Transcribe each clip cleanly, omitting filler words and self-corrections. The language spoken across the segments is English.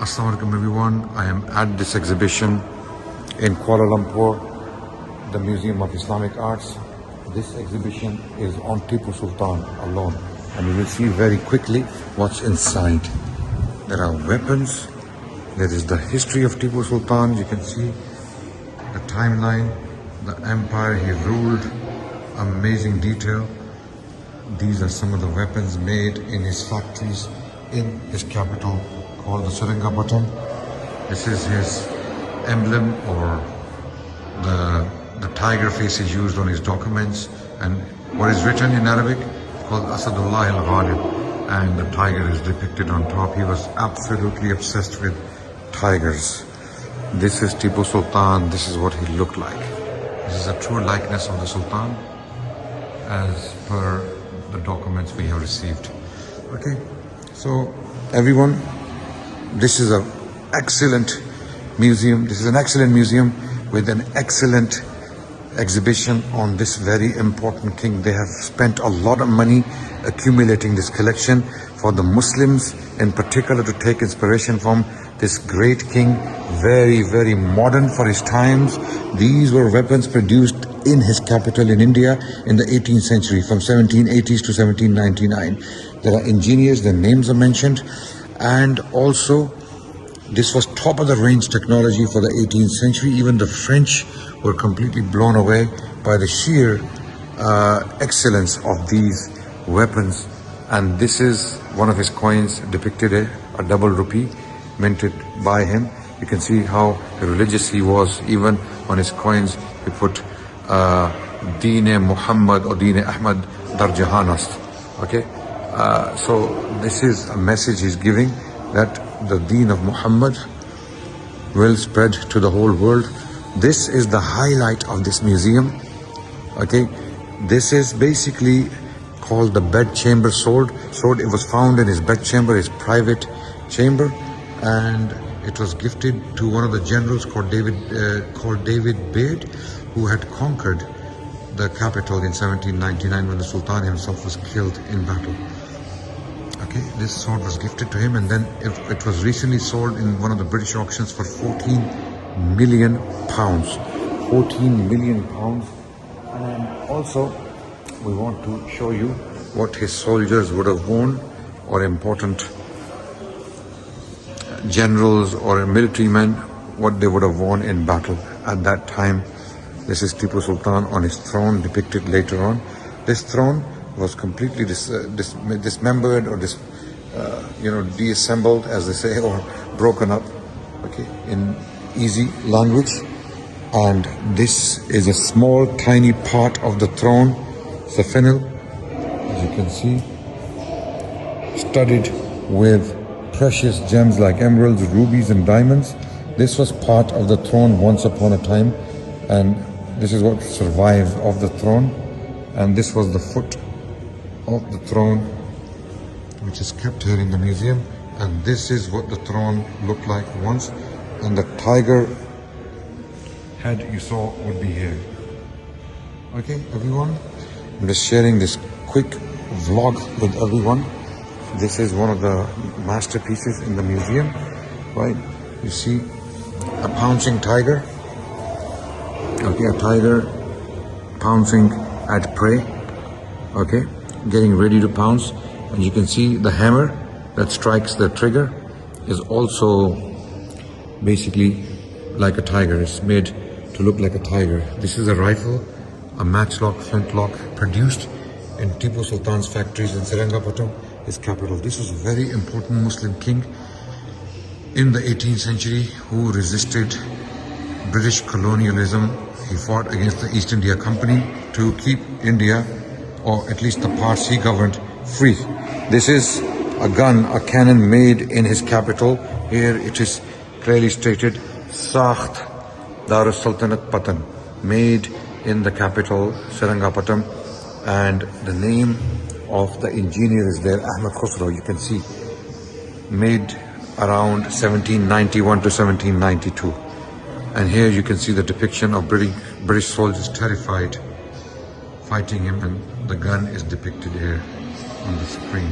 Assalamu alaikum everyone. I am at this exhibition in Kuala Lumpur, the Museum of Islamic Arts. This exhibition is on Tipu Sultan alone, and you will see very quickly what's inside. There are weapons, there is the history of Tipu Sultan, you can see the timeline, the empire he ruled, amazing detail. These are some of the weapons made in his factories in his capital called the Seringapatam. This is his emblem, or the tiger face is used on his documents, and what is written in Arabic called Asadullah al-Ghalib, and the tiger is depicted on top. He was absolutely obsessed with tigers. This is Tipu Sultan. This is what he looked like. This is a true likeness of the Sultan as per the documents we have received. Okay, so everyone, this is an excellent museum. This is an excellent museum with an excellent exhibition on this very important king. They have spent a lot of money accumulating this collection for the Muslims in particular to take inspiration from this great king. Very, very modern for his times. These were weapons produced in his capital in India in the 18th century, from 1780s to 1799. There are engineers, their names are mentioned, and also this was top of the range technology for the 18th century. Even the French were completely blown away by the sheer excellence of these weapons. And this is one of his coins, depicted a double rupee minted by him. You can see how religious he was. Even on his coins he put Deen Muhammad or Deen Ahmad Dar Jahanast. Okay, so this is a message he's giving, that the Deen of Muhammad will spread to the whole world. This is the highlight of this museum. Okay, this is basically called the bed chamber sword. It was found in his bed chamber, his private chamber, and it was gifted to one of the generals called David Bede, who had conquered the capital in 1799 when the Sultan himself was killed in battle. Okay, this sword was gifted to him, and then it was recently sold in one of the British auctions for 14 million pounds. 14 million pounds. And also we want to show you what his soldiers would have worn, or important generals or military men, what they would have worn in battle at that time. This is Tipu Sultan on his throne, depicted later on. This throne was completely dismembered, or deassembled, as they say, or broken up, okay, in easy language. And this is a small tiny part of the throne, Safenil, as you can see, studded with precious gems like emeralds, rubies and diamonds. This was part of the throne once upon a time, and this is what survived of the throne. And this was the foot of the throne, which is kept here in the museum. And this is what the throne looked like once, and the tiger head you saw would be here. Okay, everyone, I'm just sharing this quick vlog with everyone. This is one of the masterpieces in the museum, right? You see a pouncing tiger. Okay, a tiger pouncing at prey. Okay, getting ready to pounce. And you can see the hammer that strikes the trigger is also basically like a tiger. It's made to look like a tiger. This is a rifle, a matchlock, flintlock, produced in Tipu Sultan's factories in Seringapatam, his capital. This was a very important Muslim king in the 18th century who resisted British colonialism. He fought against the East India Company to keep India, or at least the parts he governed, free. This is a gun, a cannon made in his capital. Here it is clearly stated, Sakht Darus Sultanat Patan, made in the capital, Seringapatam, and the name of the engineer is there, Ahmad Khusro. You can see, made around 1791 to 1792. And here you can see the depiction of British soldiers terrified, fighting him, and the gun is depicted here on the screen.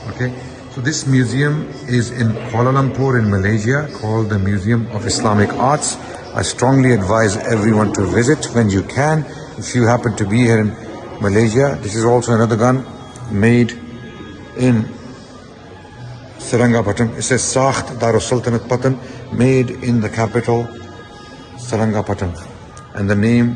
Okay, So this museum is in Kuala Lumpur in Malaysia, called the Museum of Islamic Arts. I strongly advise everyone to visit when you can. If you happen to be here in Malaysia, this is also another gun made in Seringapatam. It says Sakht Darus Sultanate Patan, made in the capital Seringapatam. And the name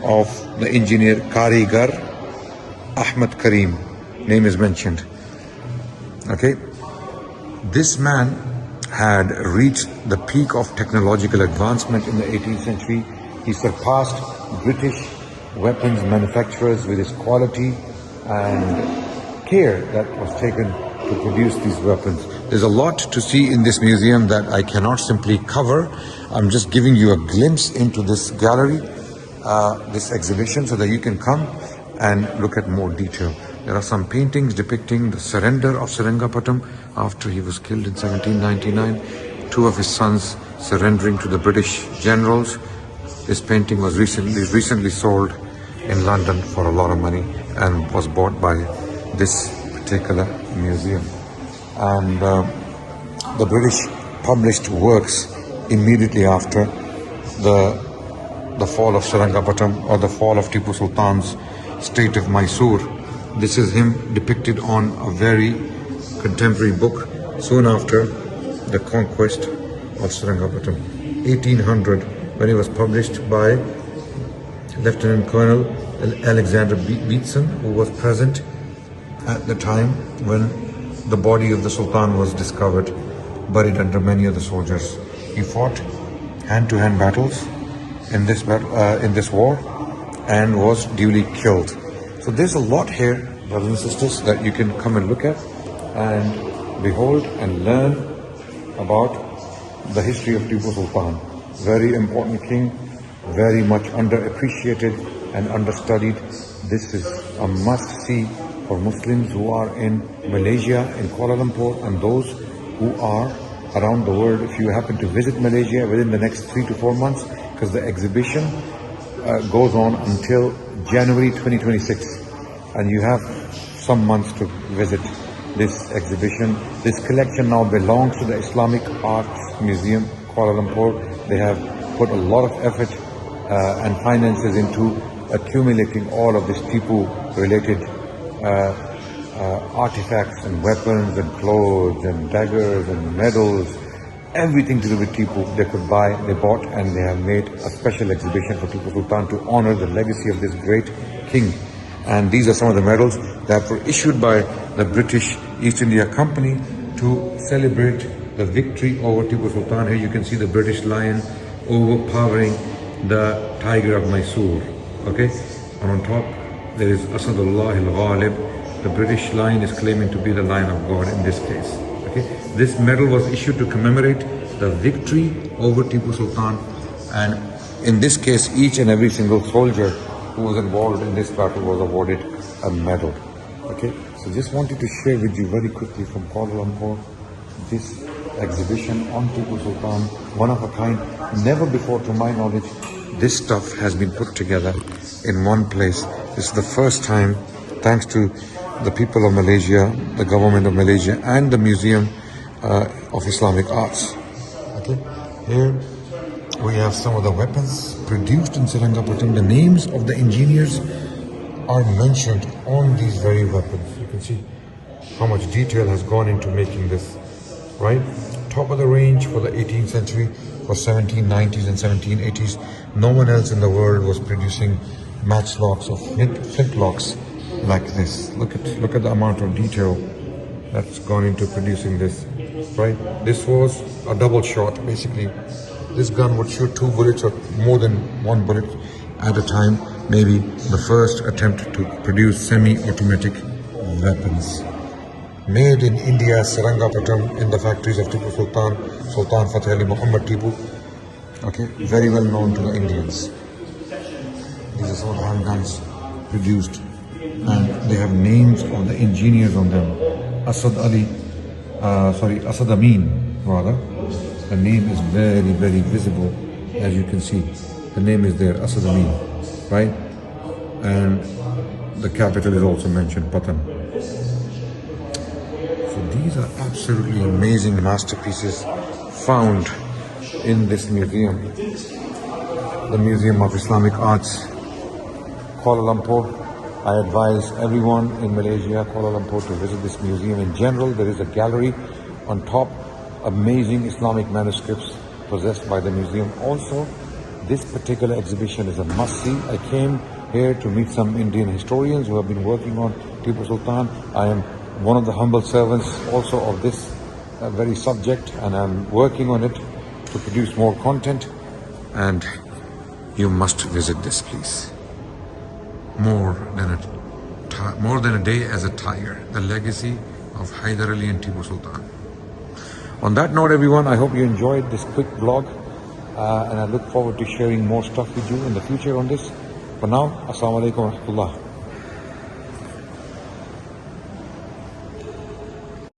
of the engineer Karigar Ahmad Karim, name is mentioned. Okay, this man had reached the peak of technological advancement in the 18th century. He surpassed British weapons manufacturers with his quality and care that was taken to produce these weapons. There's a lot to see in this museum that I cannot simply cover. I'm just giving you a glimpse into this gallery, this exhibition, so that you can come and look at more detail. There are some paintings depicting the surrender of Seringapatam after he was killed in 1799. Two of his sons surrendering to the British generals. This painting was recently sold in London for a lot of money and was bought by this particular museum. And the British published works immediately after the fall of Seringapatam, or the fall of Tipu Sultan's state of Mysore. This is him depicted on a very contemporary book soon after the conquest of Seringapatam, 1800, when it was published by Lieutenant Colonel Alexander Beatson, who was present at the time when the body of the Sultan was discovered, buried under many other soldiers. He fought hand-to-hand battles in this war and was duly killed. So there's a lot here, brothers and sisters, that you can come and look at and behold and learn about the history of Tipu Sultan. Very important king, very much underappreciated and understudied. This is a must-see for Muslims who are in Malaysia, in Kuala Lumpur, and those who are around the world. If you happen to visit Malaysia within the next 3 to 4 months, because the exhibition goes on until January 2026, and you have some months to visit this exhibition. This collection now belongs to the Islamic Arts Museum, Kuala Lumpur. They have put a lot of effort and finances into accumulating all of this Tipu-related artifacts and weapons and clothes and daggers and medals. Everything to do with Tipu they could buy, they bought, and they have made a special exhibition for Tipu Sultan to honor the legacy of this great king. And these are some of the medals that were issued by the British East India Company to celebrate the victory over Tipu Sultan. Here you can see the British lion overpowering the tiger of Mysore. Okay, and on top there is Asadullah al-Ghalib. The British lion is claiming to be the lion of God in this case. Okay, this medal was issued to commemorate the victory over Tipu Sultan, and in this case each and every single soldier who was involved in this battle was awarded a medal. Okay, so just wanted to share with you very quickly from Kuala Lumpur this exhibition on Tipu Sultan, one of a kind. Never before, to my knowledge, this stuff has been put together in one place. This is the first time, thanks to the people of Malaysia, the government of Malaysia, and the Museum of Islamic Arts. Okay, here we have some of the weapons produced in Seringapatam. The names of the engineers are mentioned on these very weapons. You can see how much detail has gone into making this, right? Top of the range for the 18th century, for 1790s and 1780s. No one else in the world was producing matchlocks or flintlocks like this. Look at the amount of detail that's gone into producing this, right? This was a double shot, basically. This gun would shoot 2 bullets or more than 1 bullet at a time. Maybe the first attempt to produce semi-automatic weapons. Made in India, Seringapatam, in the factories of Tipu Sultan, Sultan Fateh Ali Muhammad Tipu. Okay, very well known to the Indians. These are some of the handguns produced, and they have names of the engineers on them. Asad Amin, rather. The name is very, very visible, as you can see. The name is there, Asad Amin, right? And the capital is also mentioned, Patan. So These are absolutely amazing masterpieces found in this museum, the Museum of Islamic Arts, Kuala Lumpur. I advise everyone in Malaysia, Kuala Lumpur, to visit this museum. In general, there is a gallery on top, amazing Islamic manuscripts possessed by the museum. Also, this particular exhibition is a must-see. I came here to meet some Indian historians who have been working on Tipu Sultan. I am one of the humble servants also of this very subject, and I'm working on it to produce more content, and you must visit this, please. More than a day as a tiger, the legacy of Hyder Ali and Tipu Sultan. On that note, everyone, I hope you enjoyed this quick vlog, and I look forward to sharing more stuff with you in the future on this. For now, Assalamu alaikum wa rahmatullah.